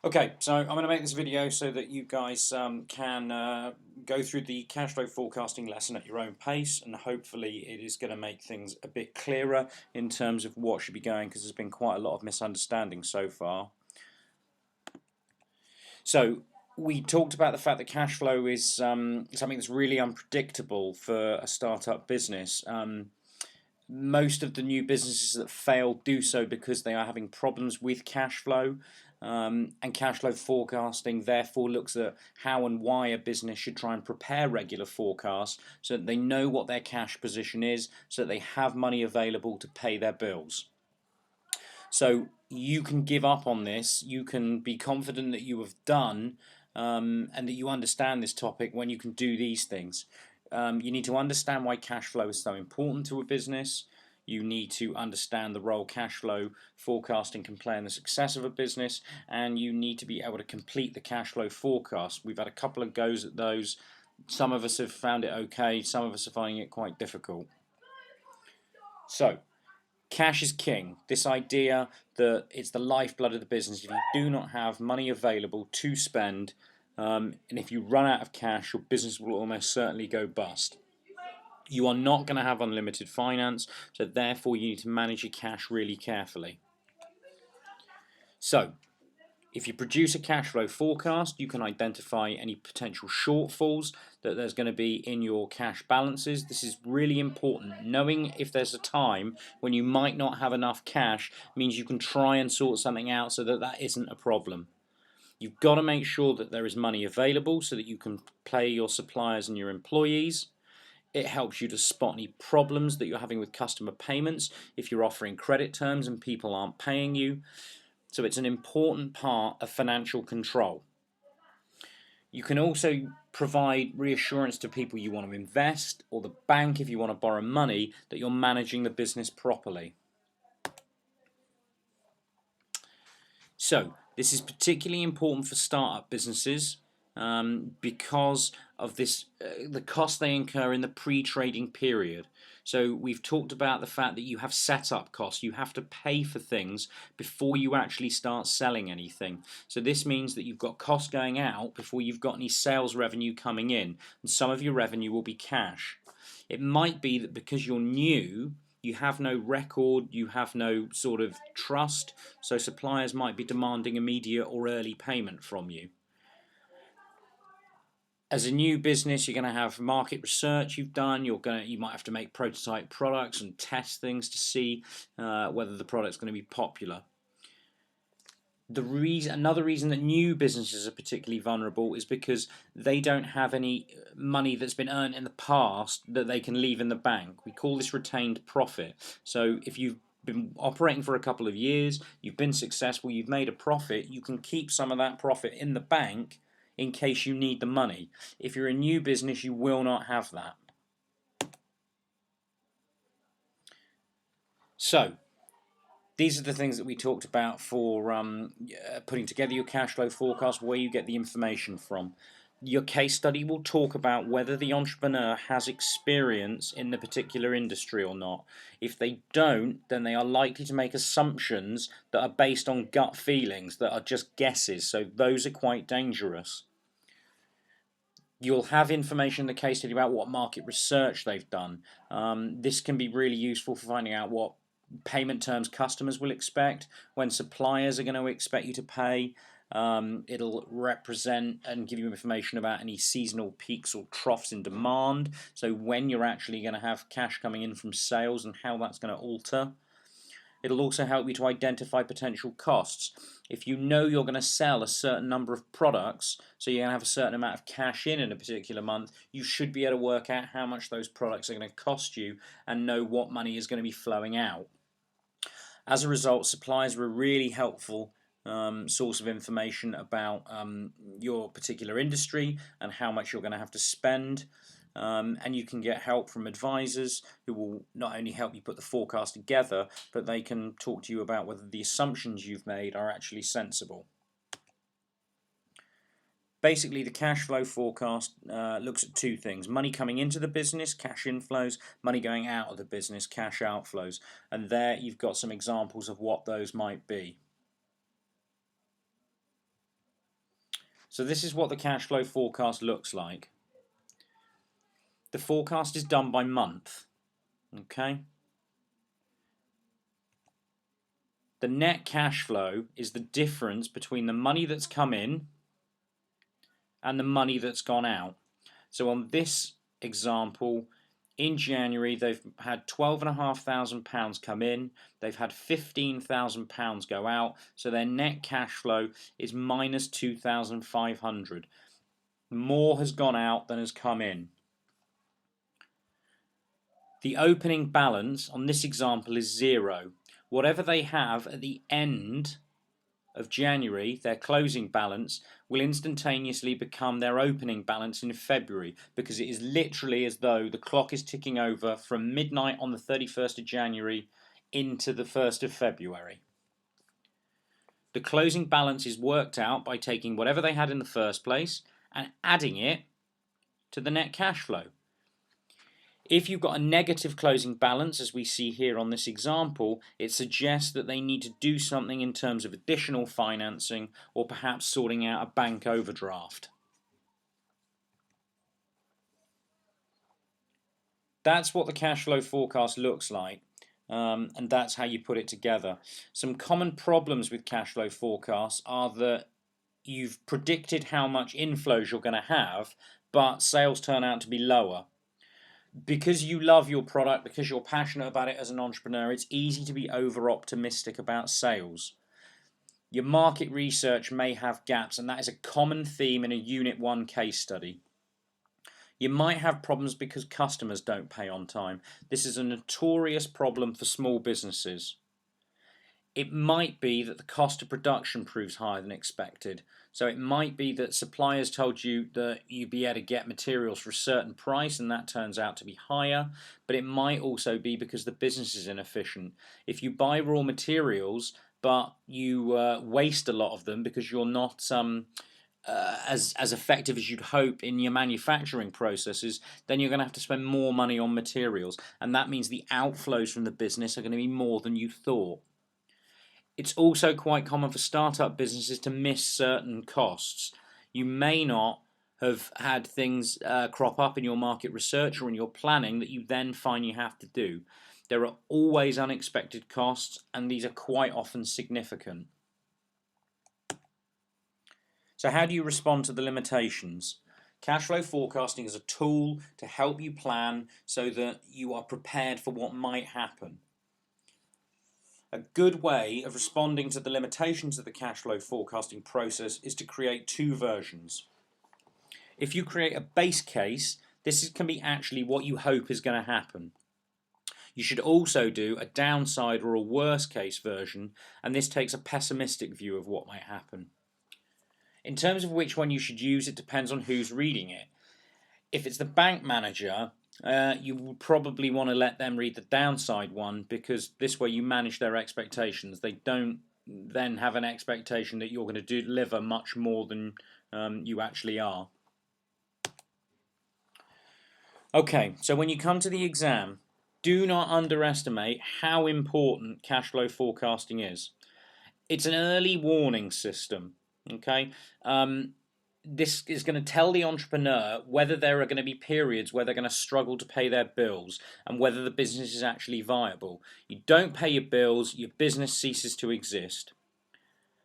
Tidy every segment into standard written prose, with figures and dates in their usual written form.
Okay, so I'm going to make this video so that you guys can go through the cash flow forecasting lesson at your own pace, and hopefully it is going to make things a bit clearer in terms of what should be going, because there's been quite a lot of misunderstanding so far. So we talked about the fact that cash flow is something that's really unpredictable for a startup business. Most of the new businesses that fail do so because they are having problems with cash flow. And cash flow forecasting therefore looks at how and why a business should try and prepare regular forecasts so that they know what their cash position is, so that they have money available to pay their bills. So you can give up on this, you can be confident that you have done and that you understand this topic when you can do these things. You need to understand why cash flow is so important to a business. You need to understand the role cash flow forecasting can play in the success of a business, and you need to be able to complete the cash flow forecast. We've had a couple of goes at those. Some of us have found it okay, some of us are finding it quite difficult. So, cash is king. This idea that it's the lifeblood of the business. If you do not have money available to spend, and if you run out of cash, your business will almost certainly go bust. You are not going to have unlimited finance, so therefore you need to manage your cash really carefully. So, if you produce a cash flow forecast, you can identify any potential shortfalls that there's going to be in your cash balances. This is really important. Knowing if there's a time when you might not have enough cash means you can try and sort something out so that that isn't a problem. You've got to make sure that there is money available so that you can pay your suppliers and your employees. It helps you to spot any problems that you're having with customer payments if you're offering credit terms and people aren't paying you. So it's an important part of financial control. You can also provide reassurance to people you want to invest, or the bank if you want to borrow money, that you're managing the business properly. So this is particularly important for startup businesses because of this, the cost they incur in the pre-trading period. So we've talked about the fact that you have setup costs. You have to pay for things before you actually start selling anything. So this means that you've got costs going out before you've got any sales revenue coming in, and some of your revenue will be cash. It might be that because you're new, you have no record, you have no sort of trust, so suppliers might be demanding immediate or early payment from you. As a new business, you're going to have market research you've done. You might have to make prototype products and test things to see whether the product's going to be popular. Another reason that new businesses are particularly vulnerable is because they don't have any money that's been earned in the past that they can leave in the bank. We call this retained profit. So if you've been operating for a couple of years, you've been successful, you've made a profit, you can keep some of that profit in the bank in case you need the money. If you're a new business, you will not have that. So these are the things that we talked about for putting together your cash flow forecast, where you get the information from. Your case study will talk about whether the entrepreneur has experience in the particular industry or not. If they don't, then they are likely to make assumptions that are based on gut feelings, that are just guesses, so those are quite dangerous. You'll have information in the case study about what market research they've done. This can be really useful for finding out what payment terms customers will expect, when suppliers are going to expect you to pay. It'll represent and give you information about any seasonal peaks or troughs in demand, so when you're actually going to have cash coming in from sales and how that's going to alter. It'll also help you to identify potential costs. If you know you're going to sell a certain number of products, so you're going to have a certain amount of cash in a particular month, you should be able to work out how much those products are going to cost you and know what money is going to be flowing out. As a result, suppliers are a really helpful source of information about your particular industry and how much you're going to have to spend. And you can get help from advisors who will not only help you put the forecast together, but they can talk to you about whether the assumptions you've made are actually sensible. Basically, the cash flow forecast looks at two things: money coming into the business, cash inflows; money going out of the business, cash outflows. And there you've got some examples of what those might be. So this is what the cash flow forecast looks like. The forecast is done by month. Okay. The net cash flow is the difference between the money that's come in and the money that's gone out. So on this example, in January they've had £12,500 come in, they've had £15,000 go out, so their net cash flow is minus 2,500. More has gone out than has come in. The opening balance on this example is 0. Whatever they have at the end of January, their closing balance, will instantaneously become their opening balance in February, because it is literally as though the clock is ticking over from midnight on the 31st of January into the 1st of February. The closing balance is worked out by taking whatever they had in the first place and adding it to the net cash flow. If you've got a negative closing balance, as we see here on this example, it suggests that they need to do something in terms of additional financing or perhaps sorting out a bank overdraft. That's what the cash flow forecast looks like, and that's how you put it together. Some common problems with cash flow forecasts are that you've predicted how much inflows you're going to have, but sales turn out to be lower. Because you love your product, because you're passionate about it as an entrepreneur, it's easy to be over optimistic about sales. Your market research may have gaps, and that is a common theme in a Unit 1 case study. You might have problems because customers don't pay on time. This is a notorious problem for small businesses. It might be that the cost of production proves higher than expected. So it might be that suppliers told you that you'd be able to get materials for a certain price and that turns out to be higher. But it might also be because the business is inefficient. If you buy raw materials but you waste a lot of them because you're not as effective as you'd hope in your manufacturing processes, then you're going to have to spend more money on materials. And that means the outflows from the business are going to be more than you thought. It's also quite common for startup businesses to miss certain costs. You may not have had things crop up in your market research or in your planning that you then find you have to do. There are always unexpected costs, and these are quite often significant. So how do you respond to the limitations? Cash flow forecasting is a tool to help you plan so that you are prepared for what might happen. A good way of responding to the limitations of the cash flow forecasting process is to create two versions. If you create a base case, this can be actually what you hope is going to happen. You should also do a downside or a worst case version, and this takes a pessimistic view of what might happen. In terms of which one you should use, it depends on who's reading it. If it's the bank manager, you would probably want to let them read the downside one, because this way you manage their expectations. They don't then have an expectation that you're going to deliver much more than you actually are. Okay, so when you come to the exam, do not underestimate how important cash flow forecasting is. It's an early warning system. Okay, this is going to tell the entrepreneur whether there are going to be periods where they're going to struggle to pay their bills and whether the business is actually viable. You don't pay your bills, your business ceases to exist.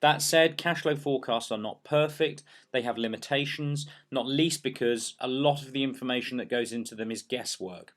That said, cash flow forecasts are not perfect. They have limitations, not least because a lot of the information that goes into them is guesswork.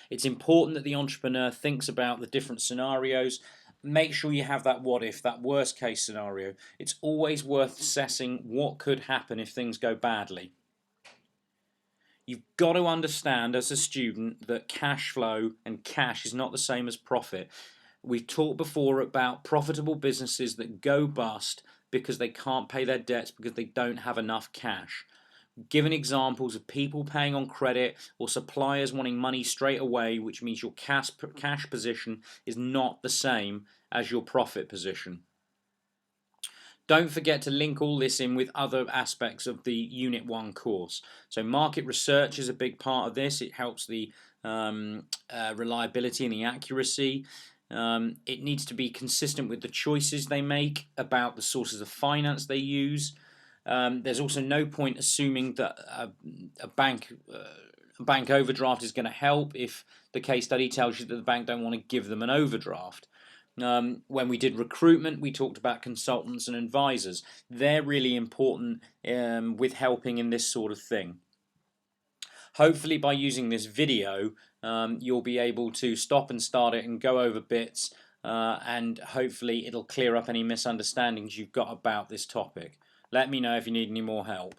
It's important that the entrepreneur thinks about the different scenarios. Make sure you have that what if, that worst case scenario. It's always worth assessing what could happen if things go badly. You've got to understand as a student that cash flow and cash is not the same as profit. We've talked before about profitable businesses that go bust because they can't pay their debts because they don't have enough cash. Given examples of people paying on credit or suppliers wanting money straight away, which means your cash position is not the same as your profit position. Don't forget to link all this in with other aspects of the Unit 1 course. So market research is a big part of this. It helps the reliability and the accuracy. It needs to be consistent with the choices they make about the sources of finance they use. There's also no point assuming that a bank overdraft is going to help if the case study tells you that the bank don't want to give them an overdraft. When we did recruitment, we talked about consultants and advisors. They're really important with helping in this sort of thing. Hopefully by using this video, you'll be able to stop and start it and go over bits, and hopefully it'll clear up any misunderstandings you've got about this topic. Let me know if you need any more help.